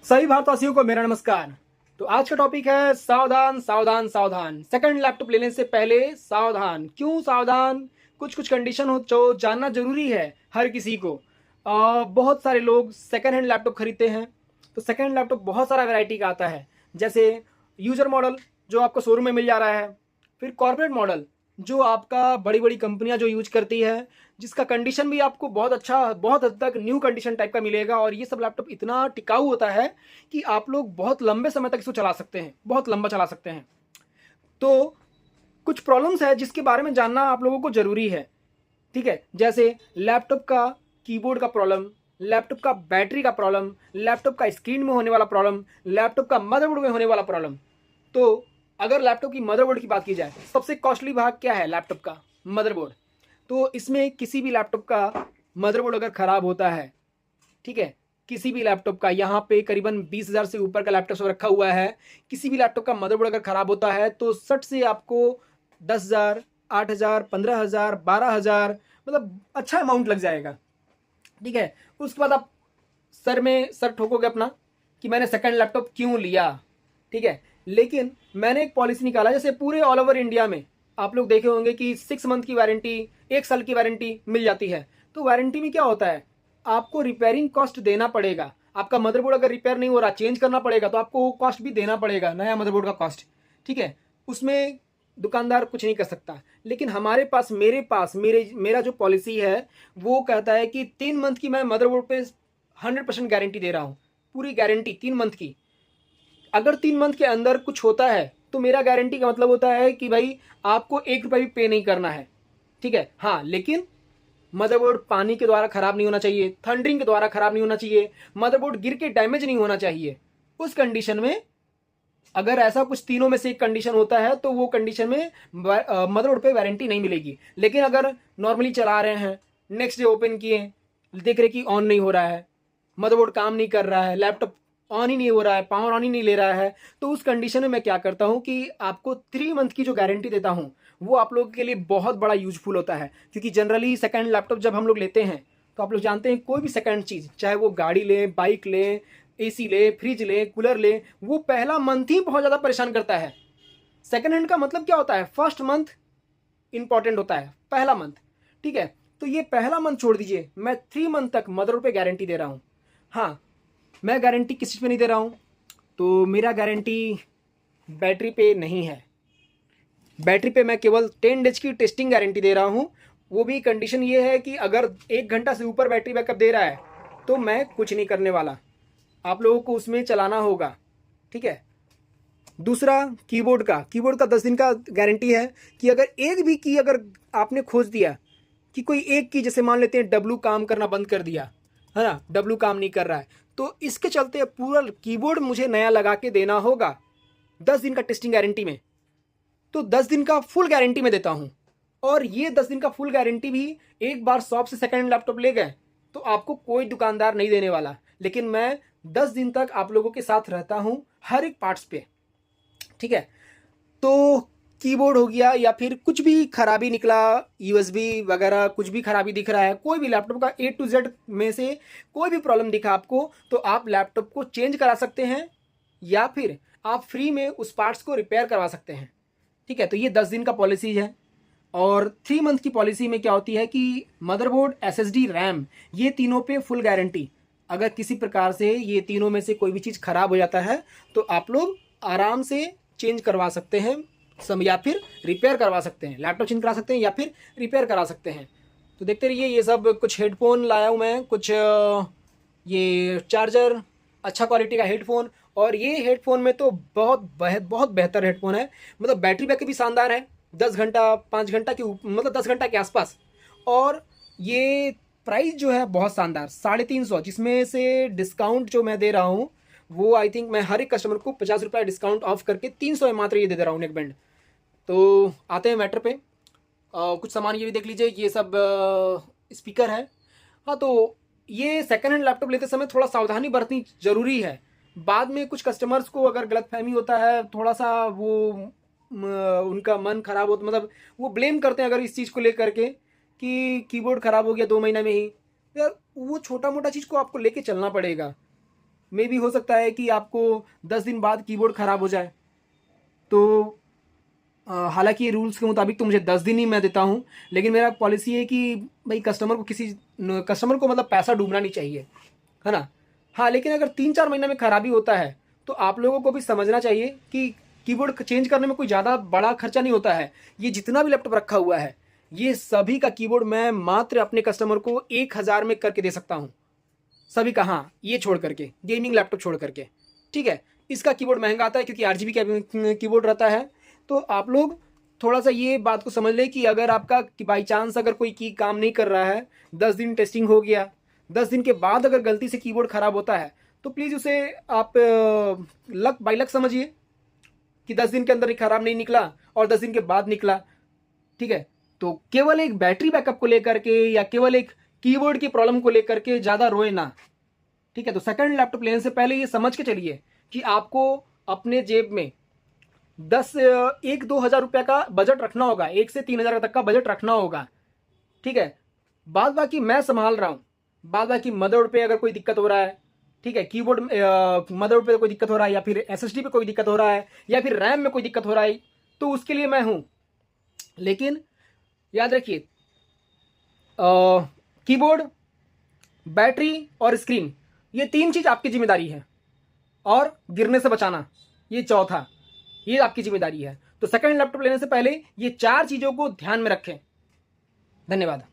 सभी भारतवासियों को मेरा नमस्कार। तो आज का टॉपिक है सावधान सावधान सावधान। सेकंड लैपटॉप लेने से पहले सावधान। क्यों सावधान? कुछ कुछ कंडीशन हो जो जानना जरूरी है हर किसी को। बहुत सारे लोग सेकंड हैंड लैपटॉप खरीदते हैं। तो सेकंड हैंड लैपटॉप बहुत सारा वैरायटी का आता है, जैसे यूजर मॉडल जो आपको शोरूम में मिल जा रहा है, फिर कॉर्पोरेट मॉडल जो आपका बड़ी बड़ी कंपनियां जो यूज करती है, जिसका कंडीशन भी आपको बहुत अच्छा, बहुत हद तक न्यू कंडीशन टाइप का मिलेगा। और ये सब लैपटॉप इतना टिकाऊ होता है कि आप लोग बहुत लंबे समय तक इसको चला सकते हैं, बहुत लंबा चला सकते हैं। तो कुछ प्रॉब्लम्स है जिसके बारे में जानना आप लोगों को ज़रूरी है। ठीक है, जैसे लैपटॉप का कीबोर्ड का प्रॉब्लम, लैपटॉप का बैटरी का प्रॉब्लम, लैपटॉप का स्क्रीन में होने वाला प्रॉब्लम, लैपटॉप का मदरबोर्ड में होने वाला प्रॉब्लम। तो अगर लैपटॉप की मदरबोर्ड की बात की जाए, सबसे कॉस्टली भाग क्या है लैपटॉप का? मदरबोर्ड। तो इसमें किसी भी लैपटॉप का मदरबोर्ड अगर ख़राब होता है, ठीक है, किसी भी लैपटॉप का, यहाँ पे करीबन 20,000 से ऊपर का लैपटॉप रखा हुआ है, किसी भी लैपटॉप का मदरबोर्ड अगर ख़राब होता है तो सट से आपको 10,000, 8,000, 15,000, 12,000, मतलब अच्छा अमाउंट लग जाएगा। ठीक है, उसके बाद आप सर में सर ठोकोगे अपना कि मैंने सेकंड लैपटॉप क्यों लिया। ठीक है, लेकिन मैंने एक पॉलिसी निकाला, जैसे पूरे ऑल ओवर इंडिया में आप लोग देखे होंगे कि 6 मंथ की वारंटी, 1 साल की वारंटी मिल जाती है। तो वारंटी में क्या होता है, आपको रिपेयरिंग कॉस्ट देना पड़ेगा। आपका मदरबोर्ड अगर रिपेयर नहीं हो रहा, चेंज करना पड़ेगा, तो आपको वो कॉस्ट भी देना पड़ेगा, नया मदरबोर्ड का कॉस्ट। ठीक है, उसमें दुकानदार कुछ नहीं कर सकता। लेकिन हमारे पास, मेरा जो पॉलिसी है वो कहता है कि 3 मंथ की मैं मदरबोर्ड पे 100% गारंटी दे रहा हूँ। पूरी गारंटी 3 मंथ की। अगर 3 मंथ के अंदर कुछ होता है तो मेरा गारंटी का मतलब होता है कि भाई आपको 1 रुपया भी पे नहीं करना है। ठीक है, हाँ, लेकिन मदरबोर्ड पानी के द्वारा खराब नहीं होना चाहिए, थंडरिंग के द्वारा खराब नहीं होना चाहिए, मदरबोर्ड गिर के डैमेज नहीं होना चाहिए। उस कंडीशन में, अगर ऐसा कुछ तीनों में से एक कंडीशन होता है तो वो कंडीशन में मदरबोर्ड पे वारंटी नहीं मिलेगी। लेकिन अगर नॉर्मली चला रहे हैं, नेक्स्ट डे ओपन किए, देख रहे कि ऑन नहीं हो रहा है, मदरबोर्ड काम नहीं कर रहा है, लैपटॉप ऑन ही नहीं हो रहा है, पावर ऑन ही नहीं ले रहा है, तो उस कंडीशन में मैं क्या करता हूँ कि आपको 3 मंथ की जो गारंटी देता हूँ वो आप लोगों के लिए बहुत बड़ा यूजफुल होता है। क्योंकि जनरली सेकंड लैपटॉप जब हम लोग लेते हैं तो आप लोग जानते हैं, कोई भी सेकंड चीज़, चाहे वो गाड़ी ले, बाइक ले, एसी ले, फ्रिज ले, कूलर ले, वो पहला मंथ ही बहुत ज़्यादा परेशान करता है। सेकंड हैंड का मतलब क्या होता है, फर्स्ट मंथ इंपॉर्टेंट होता है, पहला मंथ। ठीक है, तो ये पहला मंथ छोड़ दीजिए, मैं 3 मंथ तक मदरबोर्ड पे गारंटी दे रहा हूँ। हाँ, मैं गारंटी किस चीज़ पे नहीं दे रहा हूँ, तो मेरा गारंटी बैटरी पे नहीं है। बैटरी पे मैं केवल 10 डेज की टेस्टिंग गारंटी दे रहा हूँ। वो भी कंडीशन ये है कि अगर 1 घंटा से ऊपर बैटरी बैकअप दे रहा है तो मैं कुछ नहीं करने वाला, आप लोगों को उसमें चलाना होगा। ठीक है, दूसरा कीबोर्ड का 10 दिन का गारंटी है कि अगर एक भी की अगर आपने खोज दिया कि कोई एक की, जैसे मान लेते हैं डब्लू काम करना बंद कर दिया है ना, डब्लू काम नहीं कर रहा है, तो इसके चलते पूरा कीबोर्ड मुझे नया लगा के देना होगा 10 दिन का टेस्टिंग गारंटी में। तो 10 दिन का फुल गारंटी में देता हूँ। और ये 10 दिन का फुल गारंटी भी एक बार शॉप से सेकंड लैपटॉप ले गए तो आपको कोई दुकानदार नहीं देने वाला। लेकिन मैं 10 दिन तक आप लोगों के साथ रहता हूँ हर एक पार्ट्स पे। ठीक है, तो कीबोर्ड हो गया या फिर कुछ भी खराबी निकला, यूएसबी वगैरह कुछ भी खराबी दिख रहा है, कोई भी लैपटॉप का ए टू जेड में से कोई भी प्रॉब्लम दिखा आपको, तो आप लैपटॉप को चेंज करा सकते हैं या फिर आप फ्री में उस पार्ट्स को रिपेयर करवा सकते हैं। ठीक है, तो ये 10 दिन का पॉलिसी है। और 3 मंथ की पॉलिसी में क्या होती है कि मदरबोर्ड, एसएसडी, रैम, ये तीनों पे फुल गारंटी। अगर किसी प्रकार से ये तीनों में से कोई भी चीज़ खराब हो जाता है तो आप लोग आराम से चेंज करवा सकते हैं, या फिर रिपेयर करवा सकते हैं। लैपटॉप चेंज करा सकते हैं या फिर रिपेयर करा सकते हैं। तो देखते रहिए, ये सब कुछ हेडफोन लाया हूँ मैं, कुछ ये चार्जर, अच्छा क्वालिटी का हेडफोन। और ये हेडफोन में तो बहुत बेहतर हेडफोन है, मतलब बैटरी बैकअप भी शानदार है, 10 घंटा, 5 घंटा के मतलब 10 घंटा के आसपास। और ये प्राइस जो है बहुत शानदार, 350, जिसमें से डिस्काउंट जो मैं दे रहा हूँ वो आई थिंक मैं हर एक कस्टमर को 50 रुपया डिस्काउंट ऑफ करके 300 में मात्र ये दे रहा हूँ नेक बैंड। तो आते हैं मैटर पे। कुछ सामान ये भी देख लीजिए, ये सब स्पीकर है। हाँ, तो ये सेकंड हैंड लैपटॉप लेते समय थोड़ा सावधानी बरतनी ज़रूरी है। बाद में कुछ कस्टमर्स को अगर गलतफहमी होता है, थोड़ा सा वो उनका मन खराब हो, तो मतलब वो ब्लेम करते हैं अगर इस चीज़ को लेकर के कि कीबोर्ड ख़राब हो गया 2 महीने में ही। यार, वो छोटा मोटा चीज़ को आपको लेके चलना पड़ेगा। मे भी हो सकता है कि आपको 10 दिन बाद कीबोर्ड ख़राब हो जाए। तो हालांकि ये रूल्स के मुताबिक तो मुझे 10 दिन ही मैं देता हूँ, लेकिन मेरा पॉलिसी है कि भाई कस्टमर को मतलब पैसा डूबना नहीं चाहिए, है ना। हाँ, लेकिन अगर 3-4 महीने में ख़राबी होता है तो आप लोगों को भी समझना चाहिए कि कीबोर्ड चेंज करने में कोई ज़्यादा बड़ा खर्चा नहीं होता है। ये जितना भी लैपटॉप रखा हुआ है, ये सभी का कीबोर्ड मैं मात्र अपने कस्टमर को 1000 में करके दे सकता हूँ, सभी का। हाँ, ये छोड़ करके, गेमिंग लैपटॉप छोड़ करके, ठीक है। इसका कीबोर्ड महंगा आता है क्योंकि RGB कीबोर्ड रहता है। तो आप लोग थोड़ा सा ये बात को समझ लें कि अगर आपका बाई चांस अगर कोई की काम नहीं कर रहा है, 10 दिन टेस्टिंग हो गया, 10 दिन के बाद अगर गलती से कीबोर्ड ख़राब होता है तो प्लीज़ उसे आप लक बाई लक समझिए कि 10 दिन के अंदर ही ख़राब नहीं निकला और 10 दिन के बाद निकला, ठीक है। तो केवल एक बैटरी बैकअप को लेकर के या केवल एक कीबोर्ड की प्रॉब्लम को लेकर के ज़्यादा रोए ना, ठीक है। तो सेकंड लैपटॉप लेने से पहले ये समझ के चलिए कि आपको अपने जेब में 1-2 हज़ार रुपये का बजट रखना होगा, 1 से 3 हज़ार तक का बजट रखना होगा, ठीक है। बाद बाकी मैं संभाल रहा हूँ। बाद बाकी मदरबोर्ड पे अगर कोई दिक्कत हो रहा है, ठीक है, कीबोर्ड मदरबोर्ड पे कोई दिक्कत हो रहा है, या फिर SSD पे कोई दिक्कत हो रहा है, या फिर रैम में कोई दिक्कत हो रहा है, तो उसके लिए मैं हूँ। लेकिन याद रखिए, कीबोर्ड, बैटरी और स्क्रीन, ये 3 चीज़ आपकी जिम्मेदारी है, और गिरने से बचाना ये चौथा, ये आपकी जिम्मेदारी है। तो सेकंड लैपटॉप लेने से पहले ये 4 चीज़ों को ध्यान में रखें। धन्यवाद।